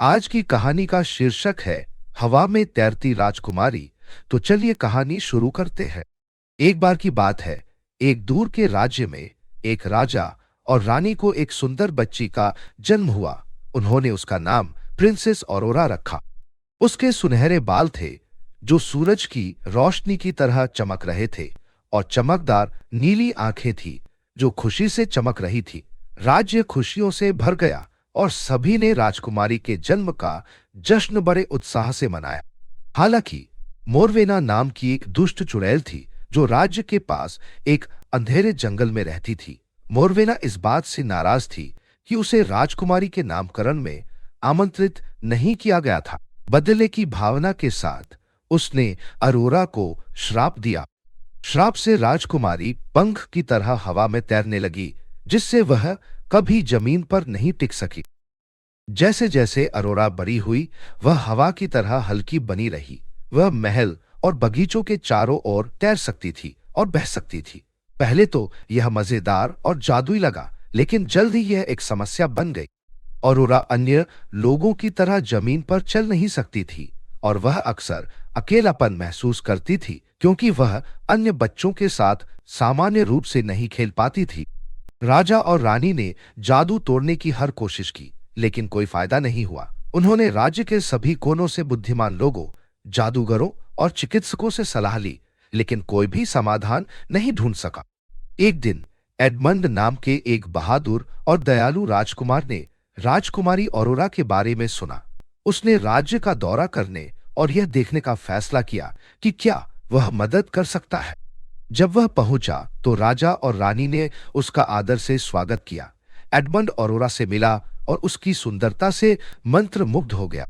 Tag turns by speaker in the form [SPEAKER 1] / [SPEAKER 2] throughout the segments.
[SPEAKER 1] आज की कहानी का शीर्षक है हवा में तैरती राजकुमारी। तो चलिए कहानी शुरू करते हैं। एक बार की बात है, एक दूर के राज्य में एक राजा और रानी को एक सुंदर बच्ची का जन्म हुआ। उन्होंने उसका नाम प्रिंसेस ऑरोरा रखा। उसके सुनहरे बाल थे जो सूरज की रोशनी की तरह चमक रहे थे, और चमकदार नीली आंखें थी जो खुशी से चमक रही थी। राज्य खुशियों से भर गया और सभी ने राजकुमारी के जन्म का जश्न बड़े उत्साह से मनाया। हालांकि मोरवेना नाम की एक दुष्ट चुड़ैल थी जो राज्य के पास एक अंधेरे जंगल में रहती थी। मोरवेना इस बात से नाराज थी कि उसे राजकुमारी के नामकरण में आमंत्रित नहीं किया गया था। बदले की भावना के साथ उसने अरोरा को श्राप दिया। श्राप से राजकुमारी पंख की तरह हवा में तैरने लगी, जिससे वह कभी जमीन पर नहीं टिक सकी। जैसे जैसे अरोरा बड़ी हुई, वह हवा की तरह हल्की बनी रही। वह महल और बगीचों के चारों ओर तैर सकती थी और बह सकती थी। पहले तो यह मजेदार और जादुई लगा, लेकिन जल्द ही यह एक समस्या बन गई। अरोरा अन्य लोगों की तरह जमीन पर चल नहीं सकती थी, और वह अक्सर अकेलापन महसूस करती थी क्योंकि वह अन्य बच्चों के साथ सामान्य रूप से नहीं खेल पाती थी। राजा और रानी ने जादू तोड़ने की हर कोशिश की, लेकिन कोई फायदा नहीं हुआ। उन्होंने राज्य के सभी कोनों से बुद्धिमान लोगों, जादूगरों और चिकित्सकों से सलाह ली, लेकिन कोई भी समाधान नहीं ढूंढ सका। एक दिन एडमंड नाम के एक बहादुर और दयालु राजकुमार ने राजकुमारी ऑरोरा के बारे में सुना। उसने राज्य का दौरा करने और यह देखने का फैसला किया कि क्या वह मदद कर सकता है। जब वह पहुंचा तो राजा और रानी ने उसका आदर से स्वागत किया। एडमंड ऑरोरा से मिला और उसकी सुंदरता से मंत्रमुग्ध हो गया।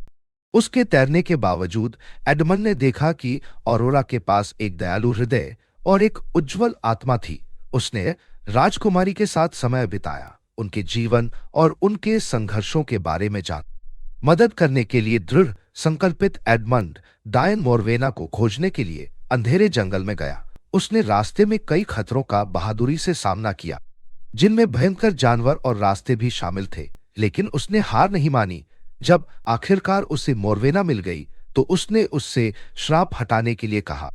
[SPEAKER 1] उसके तैरने के बावजूद एडमंड ने देखा कि ऑरोरा के पास एक दयालु हृदय और एक उज्जवल आत्मा थी। उसने राजकुमारी के साथ समय बिताया, उनके जीवन और उनके संघर्षों के बारे में जाना। मदद करने के लिए दृढ़ संकल्पित एडमंड डायन मोरवेना को खोजने के लिए अंधेरे जंगल में गया। उसने रास्ते में कई खतरों का बहादुरी से सामना किया, जिनमें भयंकर जानवर और रास्ते भी शामिल थे, लेकिन उसने हार नहीं मानी। जब आखिरकार उसे मोरवेना मिल गई तो उसने उससे श्राप हटाने के लिए कहा।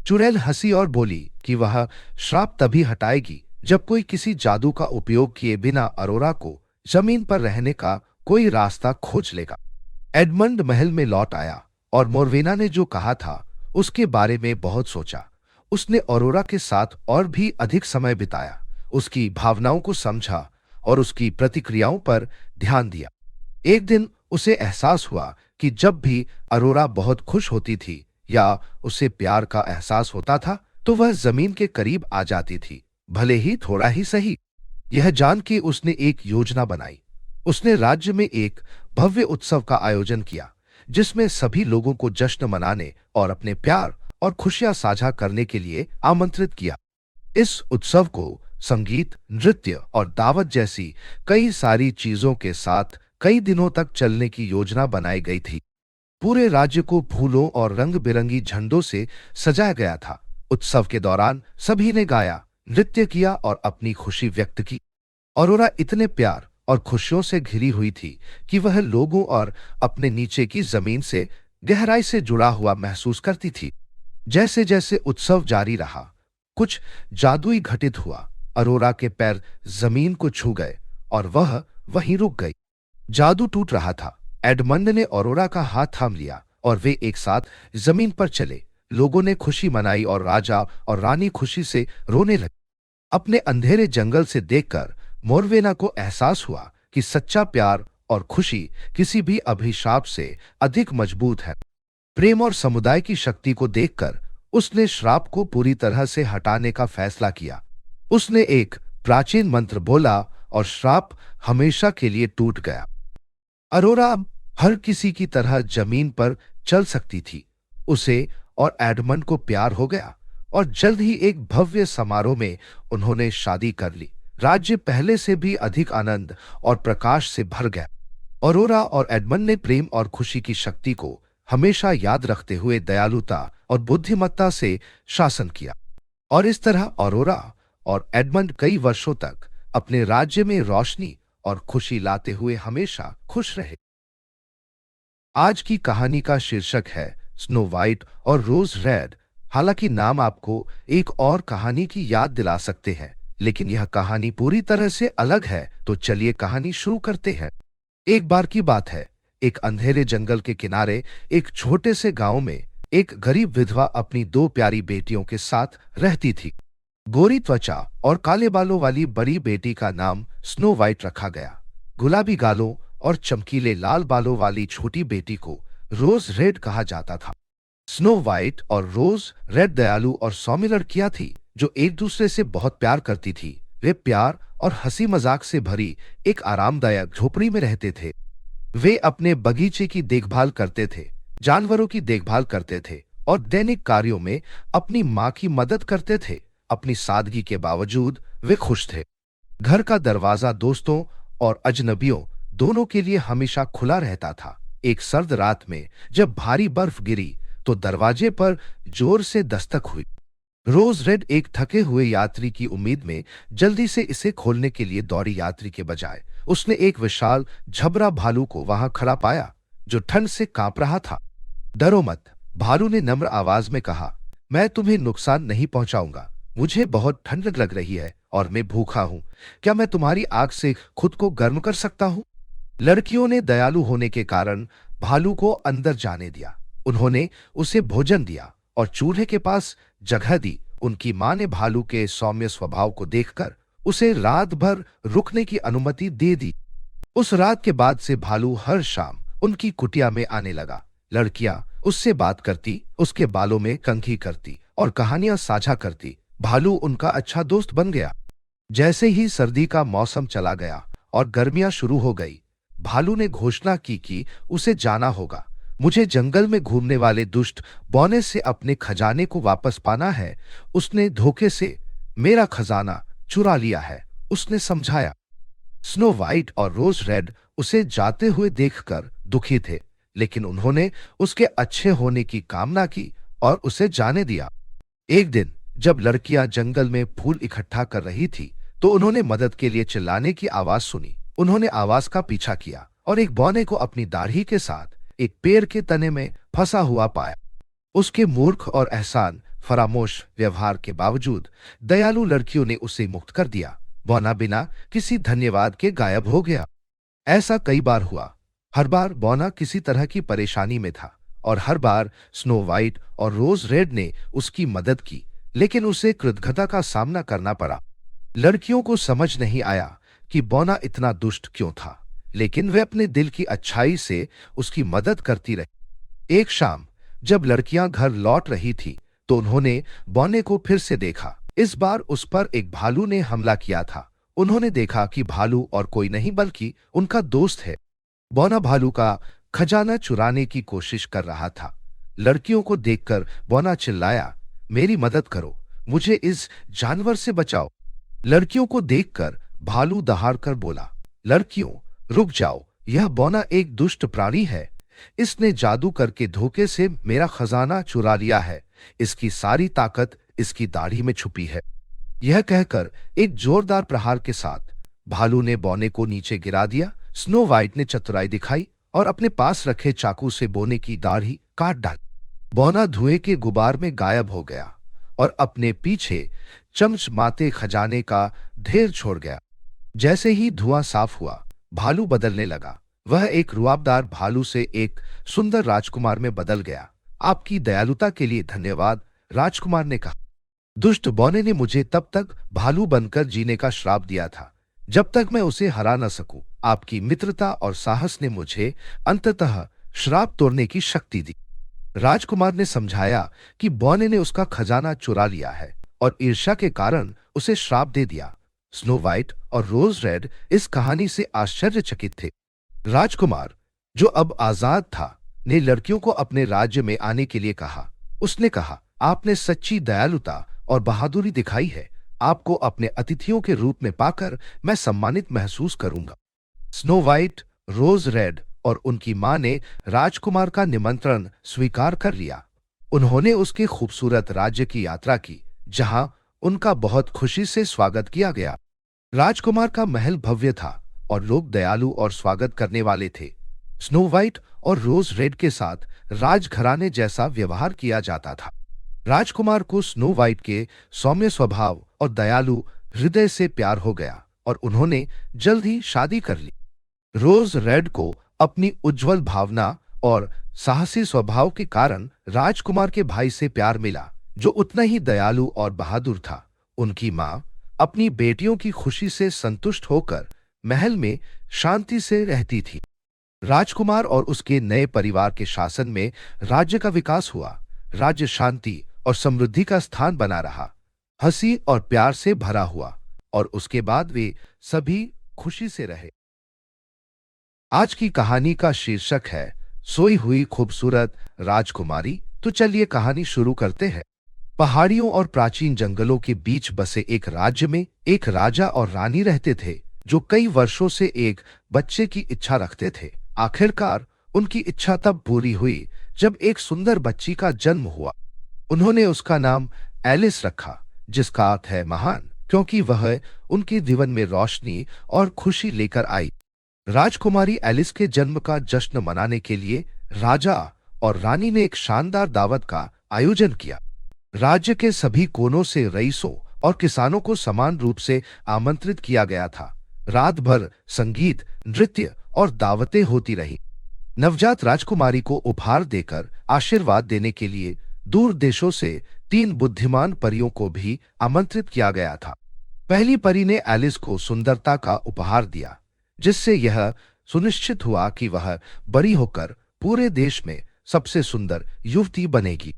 [SPEAKER 1] चुड़ैल हंसी और बोली कि वह श्राप तभी हटाएगी जब कोई किसी जादू का उपयोग किए बिना अरोरा को जमीन पर रहने का कोई रास्ता खोज लेगा। एडमंड महल में लौट आया और मोरवेना ने जो कहा था उसके बारे में बहुत सोचा। उसने अरोरा के साथ और भी अधिक समय बिताया, उसकी भावनाओं को समझा और उसकी प्रतिक्रियाओं पर ध्यान दिया। एक दिन उसे एहसास हुआ कि जब भी अरोरा बहुत खुश होती थी या उसे प्यार का एहसास होता था तो वह जमीन के करीब आ जाती थी, भले ही थोड़ा ही सही। यह जान के उसने एक योजना बनाई। उसने राज्य में एक भव्य उत्सव का आयोजन किया, जिसमें सभी लोगों को जश्न मनाने और अपने प्यार और खुशियां साझा करने के लिए आमंत्रित किया। इस उत्सव को संगीत, नृत्य और दावत जैसी कई सारी चीजों के साथ कई दिनों तक चलने की योजना बनाई गई थी। पूरे राज्य को फूलों और रंग बिरंगी झंडों से सजाया गया था। उत्सव के दौरान सभी ने गाया, नृत्य किया और अपनी खुशी व्यक्त की। अरोरा इतने प्यार और खुशियों से घिरी हुई थी कि वह लोगों और अपने नीचे की जमीन से गहराई से जुड़ा हुआ महसूस करती थी। जैसे जैसे उत्सव जारी रहा, कुछ जादुई घटित हुआ। अरोरा के पैर जमीन को छू गए और वह वहीं रुक गई। जादू टूट रहा था। एडमंड ने अरोरा का हाथ थाम लिया और वे एक साथ जमीन पर चले। लोगों ने खुशी मनाई और राजा और रानी खुशी से रोने लगे। अपने अंधेरे जंगल से देखकर मोरवेना को एहसास हुआ कि सच्चा प्यार और खुशी किसी भी अभिशाप से अधिक मजबूत है। प्रेम और समुदाय की शक्ति को देखकर उसने श्राप को पूरी तरह से हटाने का फैसला किया। उसने एक प्राचीन मंत्र बोला और श्राप हमेशा के लिए टूट गया। अरोरा अब हर किसी की तरह जमीन पर चल सकती थी। उसे और एडमंड को प्यार हो गया और जल्द ही एक भव्य समारोह में उन्होंने शादी कर ली। राज्य पहले से भी अधिक आनंद और प्रकाश से भर गया। अरोरा और एडमंड ने प्रेम और खुशी की शक्ति को हमेशा याद रखते हुए दयालुता और बुद्धिमत्ता से शासन किया, और इस तरह अरोरा और एडमंड कई वर्षों तक अपने राज्य में रोशनी और खुशी लाते हुए हमेशा खुश रहे। आज की कहानी का शीर्षक है स्नो वाइट और रोज रेड। हालांकि नाम आपको एक और कहानी की याद दिला सकते हैं, लेकिन यह कहानी पूरी तरह से अलग है। तो चलिए कहानी शुरू करते हैं। एक बार की बात है, एक अंधेरे जंगल के किनारे एक छोटे से गांव में एक गरीब विधवा अपनी दो प्यारी बेटियों के साथ रहती थी। गोरी त्वचा और काले बालों वाली बड़ी बेटी का नाम स्नो वाइट रखा गया। गुलाबी गालों और चमकीले लाल बालों वाली छोटी बेटी को रोज रेड कहा जाता था। स्नो वाइट और रोज रेड दयालु और सौम्य लड़कियां थी जो एक दूसरे से बहुत प्यार करती थी। वे प्यार और हंसी मजाक से भरी एक आरामदायक झोपड़ी में रहते थे। वे अपने बगीचे की देखभाल करते थे, जानवरों की देखभाल करते थे और दैनिक कार्यों में अपनी मां की मदद करते थे। अपनी सादगी के बावजूद वे खुश थे। घर का दरवाजा दोस्तों और अजनबियों दोनों के लिए हमेशा खुला रहता था। एक सर्द रात में जब भारी बर्फ गिरी तो दरवाजे पर जोर से दस्तक हुई। रोज रेड एक थके हुए यात्री की उम्मीद में जल्दी से इसे खोलने के लिए दौड़ी। यात्री के बजाय उसने एक विशाल झबरा भालू को वहां खड़ा पाया जो ठंड से कांप रहा था। डरो मत, भालू ने नम्र आवाज में कहा। मैं तुम्हें नुकसान नहीं पहुंचाऊंगा। मुझे बहुत ठंड लग रही है और मैं भूखा हूं। क्या मैं तुम्हारी आग से खुद को गर्म कर सकता हूं? लड़कियों ने दयालु होने के कारण भालू को अंदर जाने दिया। उन्होंने उसे भोजन दिया और चूल्हे के पास जगह दी। उनकी मां ने भालू के सौम्य स्वभाव को देखकर उसे रात भर रुकने की अनुमति दे दी। उस रात के बाद से भालू हर शाम उनकी कुटिया में आने लगा। लड़कियां उससे बात करती, उसके बालों में कंघी करती और कहानियां साझा करती। भालू उनका अच्छा दोस्त बन गया। जैसे ही सर्दी का मौसम चला गया और गर्मियां शुरू हो गई, भालू ने घोषणा की कि उसे जाना होगा। मुझे जंगल में घूमने वाले दुष्ट बौने से अपने खजाने को वापस पाना है। उसने धोखे से मेरा खजाना चुरा लिया है, उसने समझाया। स्नो वाइट और रोज रेड उसे जाते हुए देखकर दुखी थे, लेकिन उन्होंने उसके अच्छे होने की कामना की और उसे जाने दिया। एक दिन जब लड़कियां जंगल में फूल इकट्ठा कर रही थी तो उन्होंने मदद के लिए चिल्लाने की आवाज सुनी। उन्होंने आवाज का पीछा किया और एक बौने को अपनी दाढ़ी के साथ एक पेड़ के तने में फंसा हुआ पाया। उसके मूर्ख और एहसान फरामोश व्यवहार के बावजूद दयालु लड़कियों ने उसे मुक्त कर दिया। बौना बिना किसी धन्यवाद के गायब हो गया। ऐसा कई बार हुआ। हर बार बौना किसी तरह की परेशानी में था और हर बार स्नो वाइट और रोज रेड ने उसकी मदद की, लेकिन उसे कृतज्ञता का सामना करना पड़ा। लड़कियों को समझ नहीं आया कि बौना इतना दुष्ट क्यों था, लेकिन वे अपने दिल की अच्छाई से उसकी मदद करती रही। एक शाम जब लड़कियां घर लौट रही थी तो उन्होंने बौने को फिर से देखा। इस बार उस पर एक भालू ने हमला किया था। उन्होंने देखा कि भालू और कोई नहीं बल्कि उनका दोस्त है। बौना भालू का खजाना चुराने की कोशिश कर रहा था। लड़कियों को देखकर बौना चिल्लाया, मेरी मदद करो, मुझे इस जानवर से बचाओ। लड़कियों को देखकर भालू दहाड़कर बोला, लड़कियों रुक जाओ, यह बौना एक दुष्ट प्राणी है। इसने जादू करके धोखे से मेरा खजाना चुरा लिया है। इसकी सारी ताकत इसकी दाढ़ी में छुपी है। यह कहकर एक जोरदार प्रहार के साथ भालू ने बौने को नीचे गिरा दिया। स्नो वाइट ने चतुराई दिखाई और अपने पास रखे चाकू से बौने की दाढ़ी काट डाली। बौना धुएं के गुबार में गायब हो गया और अपने पीछे चमचमाते खजाने का ढेर छोड़ गया। जैसे ही धुआं साफ हुआ, भालू बदलने लगा। वह एक रुआबदार भालू से एक सुंदर राजकुमार में बदल गया। आपकी दयालुता के लिए धन्यवाद, राजकुमार ने कहा। दुष्ट बौने ने मुझे तब तक भालू बनकर जीने का श्राप दिया था जब तक मैं उसे हरा न सकूं। आपकी मित्रता और साहस ने मुझे अंततः श्राप तोड़ने की शक्ति दी। राजकुमार ने समझाया कि बौने ने उसका खजाना चुरा लिया है और ईर्ष्या के कारण उसे श्राप दे दिया। स्नो वाइट और रोज रेड इस कहानी से आश्चर्यचकित थे। राजकुमार, जो अब आजाद था, ने लड़कियों को अपने राज्य में आने के लिए कहा। उसने कहा, आपने सच्ची दयालुता और बहादुरी दिखाई है। आपको अपने अतिथियों के रूप में पाकर मैं सम्मानित महसूस करूंगा। स्नो वाइट, रोज रेड और उनकी मां ने राजकुमार का निमंत्रण स्वीकार कर लिया। उन्होंने उसके खूबसूरत राज्य की यात्रा की, जहां उनका बहुत खुशी से स्वागत किया गया। राजकुमार का महल भव्य था और लोग दयालु और स्वागत करने वाले थे। स्नो वाइट और रोज रेड के साथ राजघराने जैसा व्यवहार किया जाता था। राजकुमार को स्नो वाइट के सौम्य स्वभाव और दयालु हृदय से प्यार हो गया और उन्होंने जल्द ही शादी कर ली। रोज रेड को अपनी उज्जवल भावना और साहसी स्वभाव के कारण राजकुमार के भाई से प्यार मिला, जो उतना ही दयालु और बहादुर था। उनकी मां अपनी बेटियों की खुशी से संतुष्ट होकर महल में शांति से रहती थी। राजकुमार और उसके नए परिवार के शासन में राज्य का विकास हुआ। राज्य शांति और समृद्धि का स्थान बना रहा, हंसी और प्यार से भरा हुआ, और उसके बाद वे सभी खुशी से रहे। आज की कहानी का शीर्षक है सोई हुई खूबसूरत राजकुमारी। तो चलिए कहानी शुरू करते हैं। पहाड़ियों और प्राचीन जंगलों के बीच बसे एक राज्य में एक राजा और रानी रहते थे, जो कई वर्षों से एक बच्चे की इच्छा रखते थे। आखिरकार उनकी इच्छा तब पूरी हुई जब एक सुंदर बच्ची का जन्म हुआ। उन्होंने उसका नाम एलिस रखा, जिसका अर्थ है महान, क्योंकि वह उनके जीवन में रोशनी और खुशी लेकर आई। राजकुमारी एलिस के जन्म का जश्न मनाने के लिए राजा और रानी ने एक शानदार दावत का आयोजन किया। राज्य के सभी कोनों से रईसों और किसानों को समान रूप से आमंत्रित किया गया था। रात भर संगीत, नृत्य और दावतें होती रही। नवजात राजकुमारी को उपहार देकर आशीर्वाद देने के लिए दूर देशों से 3 बुद्धिमान परियों को भी आमंत्रित किया गया था। पहली परी ने एलिस को सुंदरता का उपहार दिया, जिससे यह सुनिश्चित हुआ कि वह बड़ी होकर पूरे देश में सबसे सुंदर युवती बनेगी।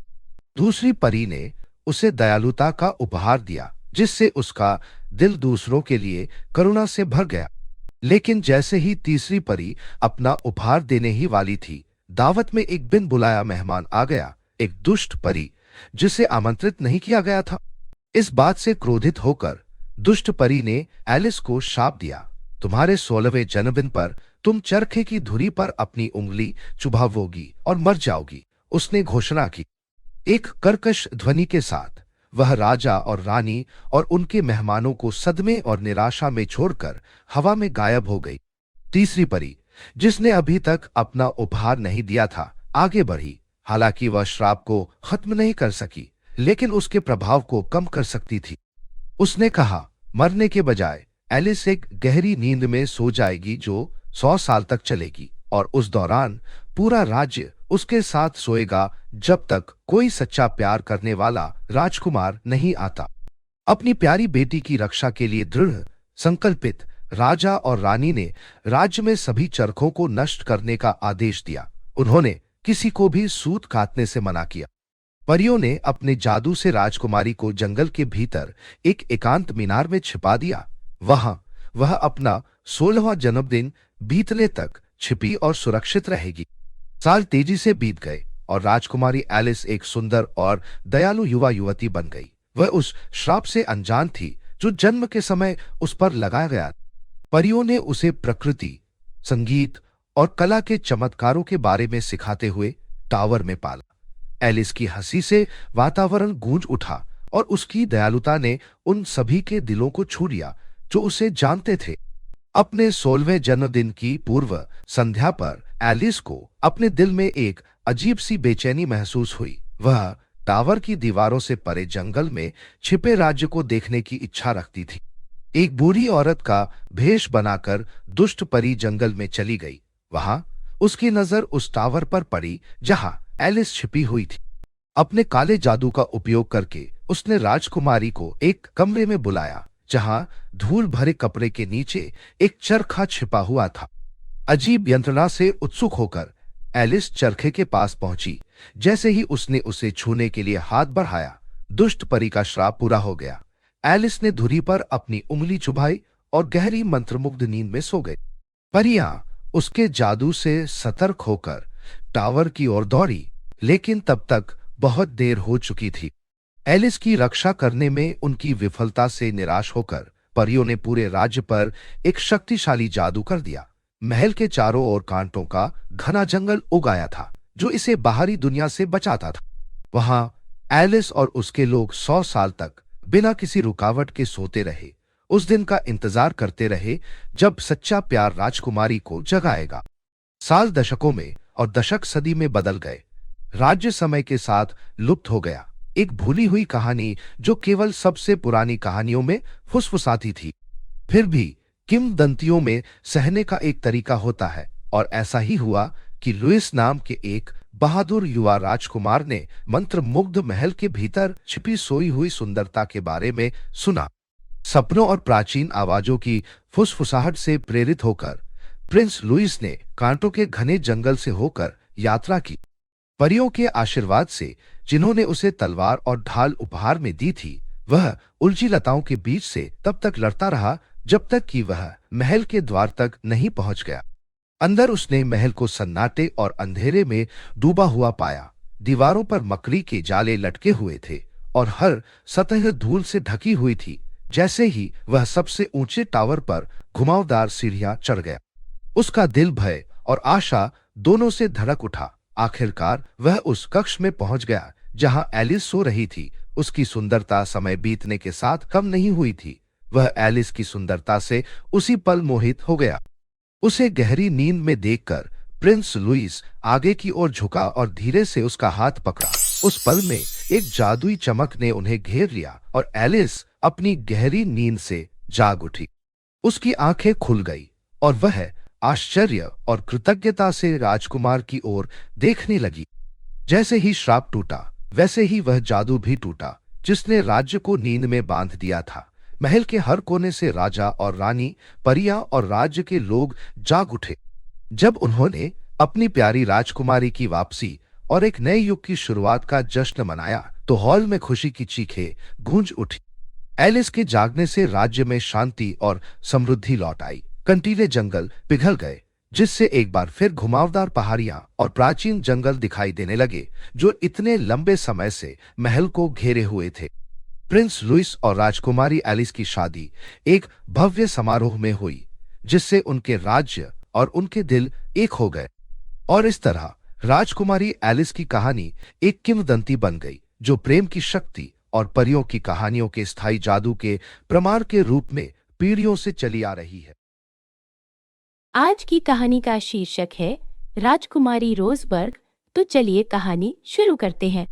[SPEAKER 1] दूसरी परी ने उसे दयालुता का उपहार दिया, जिससे उसका दिल दूसरों के लिए करुणा से भर गया। लेकिन जैसे ही तीसरी परी अपना उपहार देने ही वाली थी, दावत में एक बिन बुलाया मेहमान आ गया, एक दुष्ट परी जिसे आमंत्रित नहीं किया गया था। इस बात से क्रोधित होकर दुष्ट परी ने एलिस को शाप दिया, तुम्हारे 16वें जन्मदिन पर तुम चरखे की धुरी पर अपनी उंगली चुभावोगी और मर जाओगी, उसने घोषणा की। एक कर्कश ध्वनि के साथ वह राजा और रानी और उनके मेहमानों को सदमे और निराशा में छोड़कर हवा में गायब हो गई। तीसरी परी, जिसने अभी तक अपना उपहार नहीं दिया था, आगे बढ़ी। हालांकि वह श्राप को खत्म नहीं कर सकी, लेकिन उसके प्रभाव को कम कर सकती थी। उसने कहा, मरने के बजाय एलिस एक गहरी नींद में सो जाएगी जो 100 साल तक चलेगी, और उस दौरान पूरा राज्य उसके साथ सोएगा जब तक कोई सच्चा प्यार करने वाला राजकुमार नहीं आता। अपनी प्यारी बेटी की रक्षा के लिए दृढ़ संकल्पित राजा और रानी ने राज्य में सभी चरखों को नष्ट करने का आदेश दिया। उन्होंने किसी को भी सूत काटने से मना किया। परियों ने अपने जादू से राजकुमारी को जंगल के भीतर एक एकांत मीनार में छिपा दिया। वहां वह अपना 16वां जन्मदिन बीतने तक छिपी और सुरक्षित रहेगी। साल तेजी से बीत गए और राजकुमारी एलिस एक सुंदर और दयालु युवा युवती बन गई। वह उस श्राप से अनजान थी जो जन्म के समय उस पर लगाया गया। परियों ने उसे प्रकृति, संगीत और कला के चमत्कारों के बारे में सिखाते हुए टावर में पाला। एलिस की हंसी से वातावरण गूंज उठा और उसकी दयालुता ने उन सभी के दिलों को छू लिया जो उसे जानते थे। अपने 16वें जन्मदिन की पूर्व संध्या पर एलिस को अपने दिल में एक अजीब सी बेचैनी महसूस हुई। वह टावर की दीवारों से परे जंगल में छिपे राज्य को देखने की इच्छा रखती थी। एक बूढ़ी औरत का भेष बनाकर दुष्ट परी जंगल में चली गई। वहां उसकी नजर उस टावर पर पड़ी जहां एलिस छिपी हुई थी। अपने काले जादू का उपयोग करके उसने राजकुमारी को एक कमरे में बुलाया, जहां धूल भरे कपड़े के नीचे एक चरखा छिपा हुआ था। अजीब यंत्रणा से उत्सुक होकर एलिस चरखे के पास पहुंची। जैसे ही उसने उसे छूने के लिए हाथ बढ़ाया, दुष्ट परी का श्राप पूरा हो गया। एलिस ने धुरी पर अपनी उंगली चुभाई और गहरी मंत्रमुग्ध नींद में सो गई। परियां उसके जादू से सतर्क होकर टावर की ओर दौड़ी, लेकिन तब तक बहुत देर हो चुकी थी। एलिस की रक्षा करने में उनकी विफलता से निराश होकर परियों ने पूरे राज्य पर एक शक्तिशाली जादू कर दिया। महल के चारों ओर कांटों का घना जंगल उगाया था, जो इसे बाहरी दुनिया से बचाता था। वहां एलिस और उसके लोग 100 साल तक बिना किसी रुकावट के सोते रहे, उस दिन का इंतजार करते रहे जब सच्चा प्यार राजकुमारी को जगाएगा। साल दशकों में और दशक सदी में बदल गए। राज्य समय के साथ लुप्त हो गया, एक भूली हुई कहानी जो केवल सबसे पुरानी कहानियों में फुसफुसाती थी। फिर भी किंवदंतियों में सहने का एक तरीका होता है, और ऐसा ही हुआ कि लुइस नाम के एक बहादुर युवा राजकुमार ने मंत्रमुग्ध महल के भीतर छिपी सोई हुई सुंदरता के बारे में सुना। सपनों और प्राचीन आवाजों की फुसफुसाहट से प्रेरित होकर प्रिंस लुइस ने कांटों के घने जंगल से होकर यात्रा की। परियों के आशीर्वाद से, जिन्होंने उसे तलवार और ढाल उपहार में दी थी, वह उलझी लताओं के बीच से तब तक लड़ता रहा जब तक कि वह महल के द्वार तक नहीं पहुंच गया। अंदर उसने महल को सन्नाटे और अंधेरे में डूबा हुआ पाया। दीवारों पर मकड़ी के जाले लटके हुए थे और हर सतह धूल से ढकी हुई थी। जैसे ही वह सबसे ऊंचे टावर पर घुमावदार सीढ़ियां चढ़ गया, उसका दिल भय और आशा दोनों से धड़क उठा। आखिरकार वह उस कक्ष में पहुंच गया जहां एलिस सो रही थी। उसकी सुंदरता समय बीतने के साथ कम नहीं हुई थी। वह एलिस की सुंदरता से उसी पल मोहित हो गया। उसे गहरी नींद में देखकर प्रिंस लुइस आगे की ओर झुका और धीरे से उसका हाथ पकड़ा। उस पल में एक जादुई चमक ने उन्हें घेर लिया और एलिस अपनी गहरी नींद से जाग उठी। उसकी आंखें खुल गई और वह आश्चर्य और कृतज्ञता से राजकुमार की ओर देखने लगी। जैसे ही श्राप टूटा, वैसे ही वह जादू भी टूटा जिसने राज्य को नींद में बांध दिया था। महल के हर कोने से राजा और रानी, परियां और राज्य के लोग जाग उठे। जब उन्होंने अपनी प्यारी राजकुमारी की वापसी और एक नए युग की शुरुआत का जश्न मनाया, तो हॉल में खुशी की चीखें गूंज उठी। एलिस के जागने से राज्य में शांति और समृद्धि लौट आई। कंटीले जंगल पिघल गए, जिससे एक बार फिर घुमावदार पहाड़ियां और प्राचीन जंगल दिखाई देने लगे जो इतने लंबे समय से महल को घेरे हुए थे। प्रिंस लुइस और राजकुमारी एलिस की शादी एक भव्य समारोह में हुई, जिससे उनके राज्य और उनके दिल एक हो गए। और इस तरह राजकुमारी एलिस की कहानी एक किंवदंती बन गई, जो प्रेम की शक्ति और परियों की कहानियों के स्थायी जादू के प्रमाण के रूप में पीढ़ियों से चली आ रही है।
[SPEAKER 2] आज की कहानी का शीर्षक है राजकुमारी रोजबर्ग। तो चलिए कहानी शुरू करते हैं।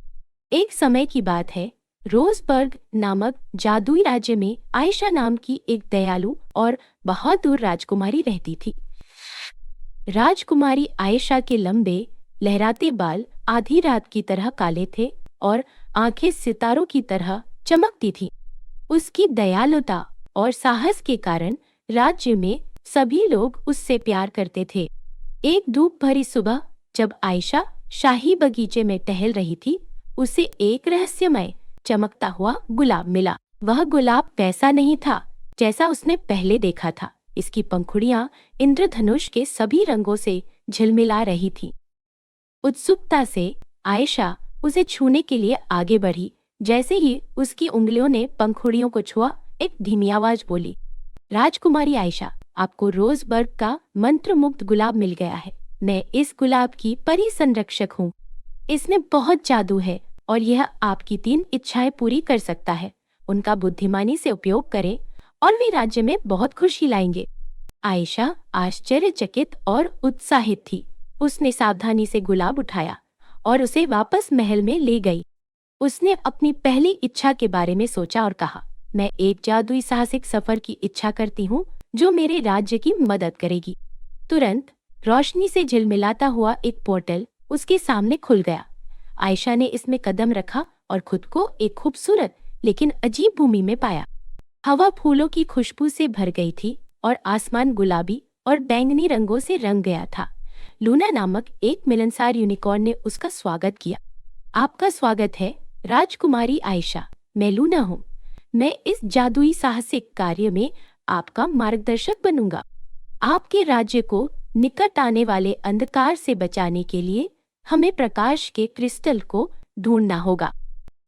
[SPEAKER 2] एक समय की बात है, रोजबर्ग नामक जादुई राज्य में आयशा नाम की एक दयालु और बहादुर राजकुमारी रहती थी। राजकुमारी आयशा के लंबे लहराते बाल आधी रात की तरह काले थे और आंखें सितारों की तरह चमकती थीं। उसकी दयालुता और साहस के कारण राज्य में सभी लोग उससे प्यार करते थे। एक धूप भरी सुबह जब आयशा शाही बगीचे में टहल रही थी, उसे एक रहस्यमय चमकता हुआ गुलाब मिला। वह गुलाब वैसा नहीं था जैसा उसने पहले देखा था। इसकी पंखुड़ियां इंद्रधनुष के सभी रंगों से झिलमिला रही थीं। उत्सुकता से आयशा उसे छूने के लिए आगे बढ़ी। जैसे ही उसकी उंगलियों ने पंखुड़ियों को छुआ, एक धीमी आवाज बोली, राजकुमारी आयशा, आपको रोजबर्ग का मंत्रमुग्ध गुलाब मिल गया है। मैं इस गुलाब की परी संरक्षक हूँ। इसमें बहुत जादू है और यह आपकी 3 इच्छाएं पूरी कर सकता है। उनका बुद्धिमानी से उपयोग करें और वे राज्य में बहुत खुशी लाएंगे। आयशा आश्चर्यचकित और उत्साहित थी। उसने सावधानी से गुलाब उठाया और उसे वापस महल में ले गई। उसने अपनी पहली इच्छा के बारे में सोचा और कहा, मैं एक जादुई साहसिक सफर की इच्छा करती हूँ जो मेरे राज्य की मदद करेगी। तुरंत रोशनी से झिलमिलाता हुआ एक पोर्टल उसके सामने खुल गया। आयशा ने इसमें कदम रखा और खुद को एक खूबसूरत लेकिन अजीब भूमि में पाया। हवा फूलों की खुशबू से भर गई थी और आसमान गुलाबी और बैंगनी रंगों से रंग गया था। लूना नामक एक मिलनसार यूनिकॉर्न ने उसका स्वागत किया। आपका स्वागत है राजकुमारी आयशा, मैं लूना हूँ। मैं इस जादुई साहसिक कार्य में आपका मार्गदर्शक बनूंगा। आपके राज्य को निकट आने वाले अंधकार से बचाने के लिए हमें प्रकाश के क्रिस्टल को ढूंढना होगा।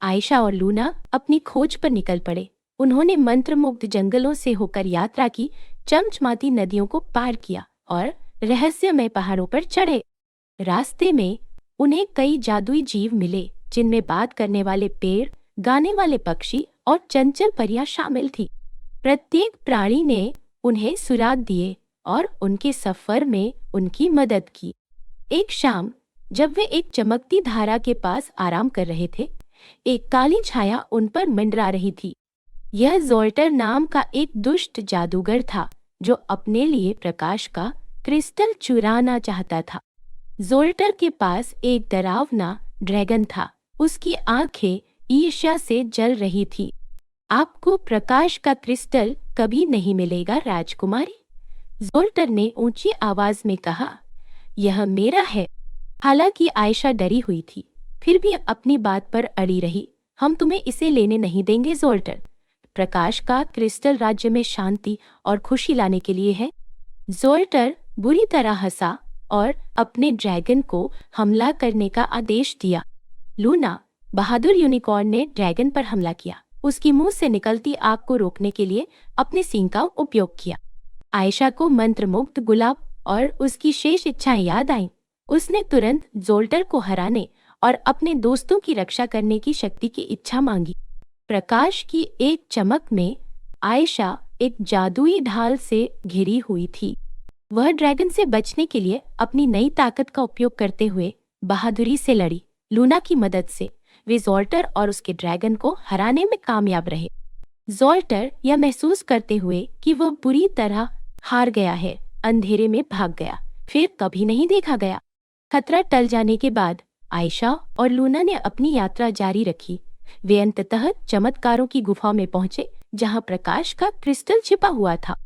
[SPEAKER 2] आयशा और लूना अपनी खोज पर निकल पड़े। उन्होंने मंत्रमुग्ध जंगलों से होकर यात्रा की, चमचमाती नदियों को पार किया और रहस्यमय पहाड़ों पर चढ़े। रास्ते में उन्हें कई जादुई जीव मिले, जिनमें बात करने वाले पेड़, गाने वाले पक्षी और चंचल परियां शामिल थी। प्रत्येक प्राणी ने उन्हें सुराग दिए और उनके सफर में उनकी मदद की। एक शाम जब वे एक चमकती धारा के पास आराम कर रहे थे, एक काली छाया उन पर मंडरा रही थी। यह जोल्टर नाम का एक दुष्ट जादूगर था जो अपने लिए प्रकाश का क्रिस्टल चुराना चाहता था। जोल्टर के पास एक डरावना ड्रैगन था। उसकी आंखें ईर्ष्या से जल रही थी। आपको प्रकाश का क्रिस्टल कभी नहीं मिलेगा राजकुमारी, जोल्टर ने ऊंची आवाज में कहा। यह मेरा है। हालांकि आयशा डरी हुई थी, फिर भी अपनी बात पर अड़ी रही। हम तुम्हें इसे लेने नहीं देंगे जोल्टर। प्रकाश का क्रिस्टल राज्य में शांति और खुशी लाने के लिए है। जोल्टर बुरी तरह हंसा और अपने ड्रैगन को हमला करने का आदेश दिया। लूना, बहादुर यूनिकॉर्न ने ड्रैगन पर हमला किया। उसकी मुंह से निकलती आग को रोकने के लिए अपने सींग का उपयोग किया। आयशा को मंत्रमुग्ध गुलाब और उसकी शेष इच्छाएं याद आईं। उसने तुरंत जोल्टर को हराने और अपने दोस्तों की रक्षा करने की शक्ति की इच्छा मांगी। प्रकाश की एक चमक में आयशा एक जादुई ढाल से घिरी हुई थी। वह ड्रैगन से बचने के लिए अपनी नई ताकत का उपयोग करते हुए बहादुरी से लड़ी। लूना की मदद से वे जोल्टर और उसके ड्रैगन को हराने में कामयाब रहे। जोल्टर यह महसूस करते हुए कि वह बुरी तरह हार गया है, अंधेरे में भाग गया, फिर कभी नहीं देखा गया। खतरा टल जाने के बाद आयशा और लूना ने अपनी यात्रा जारी रखी। वे अंततः चमत्कारों की गुफा में पहुंचे, जहां प्रकाश का क्रिस्टल छिपा हुआ था।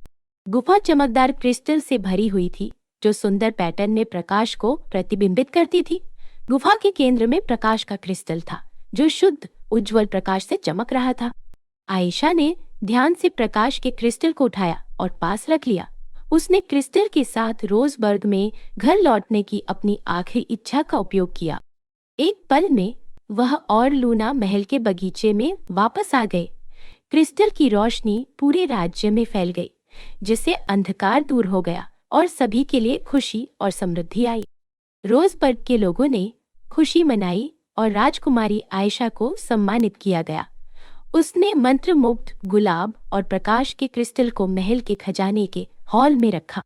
[SPEAKER 2] गुफा चमकदार क्रिस्टल से भरी हुई थी, जो सुंदर पैटर्न में प्रकाश को प्रतिबिंबित करती थी। गुफा के केंद्र में प्रकाश का क्रिस्टल था, जो शुद्ध उज्जवल प्रकाश से चमक रहा था। आयशा ने ध्यान से प्रकाश के क्रिस्टल को उठाया और पास रख लिया। उसने क्रिस्टल के साथ रोजबर्ग में घर लौटने की अपनी आखिरी इच्छा का उपयोग किया। एक पल में वह और लूना महल के बगीचे में वापस आ गए। क्रिस्टल की रोशनी पूरे राज्य में फैल गई, जिससे अंधकार दूर हो गया और सभी के लिए खुशी और समृद्धि आई। रोजबर्ग के लोगों ने खुशी मनाई और राजकुमारी आयशा को सम्मानित किया गया। उसने मंत्रमुग्ध गुलाब और प्रकाश के क्रिस्टल को महल के खजाने के हॉल में रखा,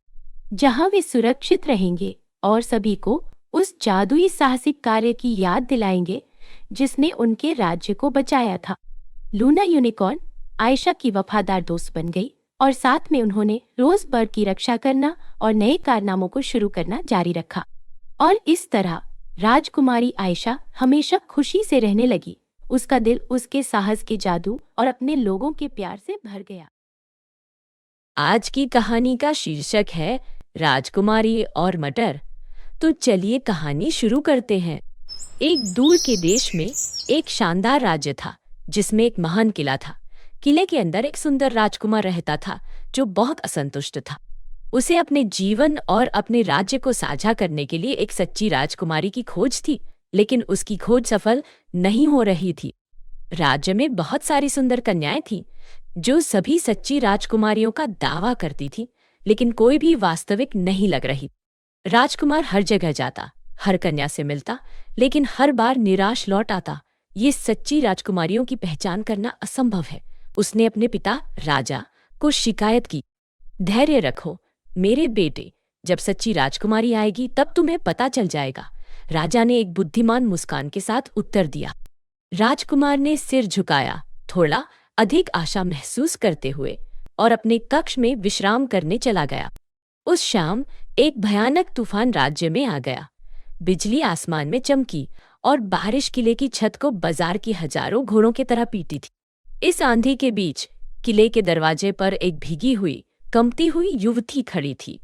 [SPEAKER 2] जहां वे सुरक्षित रहेंगे और सभी को उस जादुई साहसिक कार्य की याद दिलाएंगे जिसने उनके राज्य को बचाया था। लूना यूनिकॉर्न आयशा की वफादार दोस्त बन गई और साथ में उन्होंने रोजबर्ग की रक्षा करना और नए कारनामों को शुरू करना जारी रखा। और इस तरह राजकुमारी आयशा हमेशा खुशी से रहने लगी। उसका दिल उसके साहस के जादू और अपने लोगों के प्यार से भर गया।
[SPEAKER 3] आज की कहानी का शीर्षक है राजकुमारी और मटर। तो चलिए कहानी शुरू करते हैं। एक दूर के देश में एक शानदार राज्य था, जिसमें एक महान किला था। किले के अंदर एक सुंदर राजकुमार रहता था, जो बहुत असंतुष्ट था। उसे अपने जीवन और अपने राज्य को साझा करने के लिए एक सच्ची राजकुमारी की खोज थी, लेकिन उसकी खोज सफल नहीं हो रही थी। राज्य में बहुत सारी सुंदर कन्याएं थीं, जो सभी सच्ची राजकुमारियों का दावा करती थी, लेकिन कोई भी वास्तविक नहीं लग रही। राजकुमार हर जगह जाता, हर कन्या से मिलता, लेकिन हर बार निराश लौट आता। ये सच्ची राजकुमारियों की पहचान करना असंभव है। उसने अपने पिता राजा को शिकायत की, धैर्य रखो मेरे बेटे, जब सच्ची राजकुमारी आएगी तब तुम्हें पता चल जाएगा। राजा ने एक बुद्धिमान मुस्कान के साथ उत्तर दिया। राजकुमार ने सिर झुकाया, थोड़ा अधिक आशा महसूस करते हुए, और अपने कक्ष में विश्राम करने चला गया। उस शाम एक भयानक तूफान राज्य में आ गया। बिजली आसमान में चमकी और बारिश किले की छत को बाजार की हजारों घोड़ों की तरह पीटी थी। इस आंधी के बीच किले के दरवाजे पर एक भीगी हुई, कंपती हुई युवती खड़ी थी।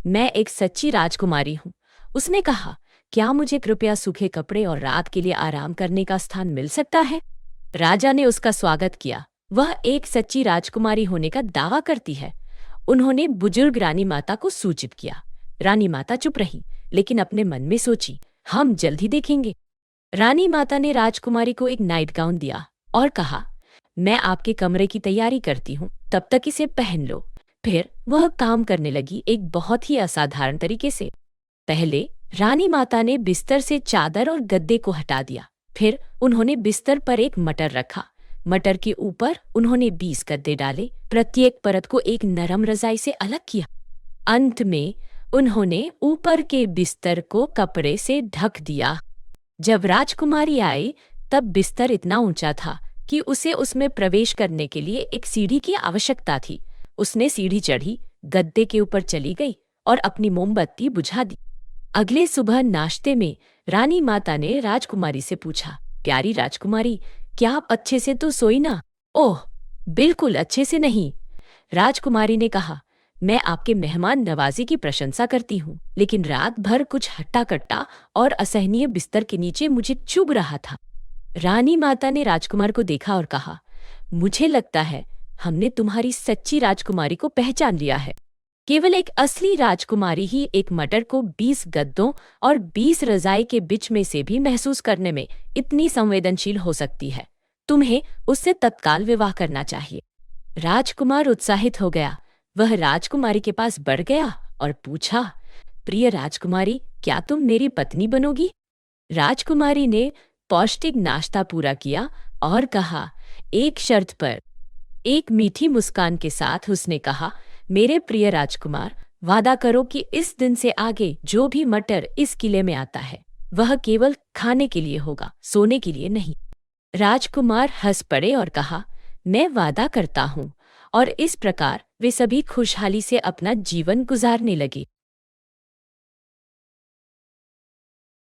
[SPEAKER 3] मैं एक सच्ची राजकुमारी हूँ, उसने कहा। क्या मुझे कृपया सूखे कपड़े और रात के लिए आराम करने का स्थान मिल सकता है? राजा ने उसका स्वागत किया। वह एक सच्ची राजकुमारी होने का दावा करती है। उन्होंने बुजुर्ग रानी माता को सूचित किया। रानी माता चुप रही, लेकिन अपने मन में सोची, हम जल्द ही देखेंगे। रानी माता ने राजकुमारी को एक नाइट गाउन दिया और कहा, मैं आपके कमरे की तैयारी करती हूँ, तब तक इसे पहन लो। फिर वह काम करने लगी, एक बहुत ही असाधारण तरीके से। पहले रानी माता ने बिस्तर से चादर और गद्दे को हटा दिया। फिर उन्होंने बिस्तर पर एक मटर रखा। मटर के ऊपर उन्होंने 20 गद्दे डाले, प्रत्येक परत को एक नरम रजाई से अलग किया। अंत में उन्होंने ऊपर के बिस्तर को कपड़े से ढक दिया। जब राजकुमारी आई तब बिस्तर इतना ऊंचा था कि उसे उसमें प्रवेश करने के लिए एक सीढ़ी की आवश्यकता थी। उसने सीढ़ी चढ़ी, गद्दे के ऊपर चली गई और अपनी मोमबत्ती बुझा दी। अगले सुबह नाश्ते में रानी माता ने राजकुमारी से पूछा, प्यारी राजकुमारी, क्या आप अच्छे से तो सोई ना? ओह, बिल्कुल अच्छे से नहीं। राजकुमारी ने कहा, मैं आपके मेहमान नवाजी की प्रशंसा करती हूँ, लेकिन रात भर कुछ हट्टा कट्टा और असहनीय बिस्तर के नीचे मुझे चुभ रहा था। रानी माता ने राजकुमार को देखा और कहा, मुझे लगता है हमने तुम्हारी सच्ची राजकुमारी को पहचान लिया है। केवल एक असली राजकुमारी ही एक मटर को 20 गद्दों और 20 रजाई के बीच में से भी महसूस करने में इतनी संवेदनशील हो सकती है। तुम्हें उससे तत्काल विवाह करना चाहिए। राजकुमार उत्साहित हो गया। वह राजकुमारी के पास बढ़ गया और पूछा, प्रिय राजकुमारी, क्या तुम मेरी पत्नी बनोगी? राजकुमारी ने पौष्टिक नाश्ता पूरा किया और कहा, एक शर्त पर। एक मीठी मुस्कान के साथ उसने कहा, मेरे प्रिय राजकुमार, वादा करो कि इस दिन से आगे जो भी मटर इस किले में आता है वह केवल खाने के लिए होगा, सोने के लिए नहीं। राजकुमार हंस पड़े और कहा, मैं वादा करता हूँ। और इस प्रकार वे सभी खुशहाली से अपना जीवन गुजारने लगे।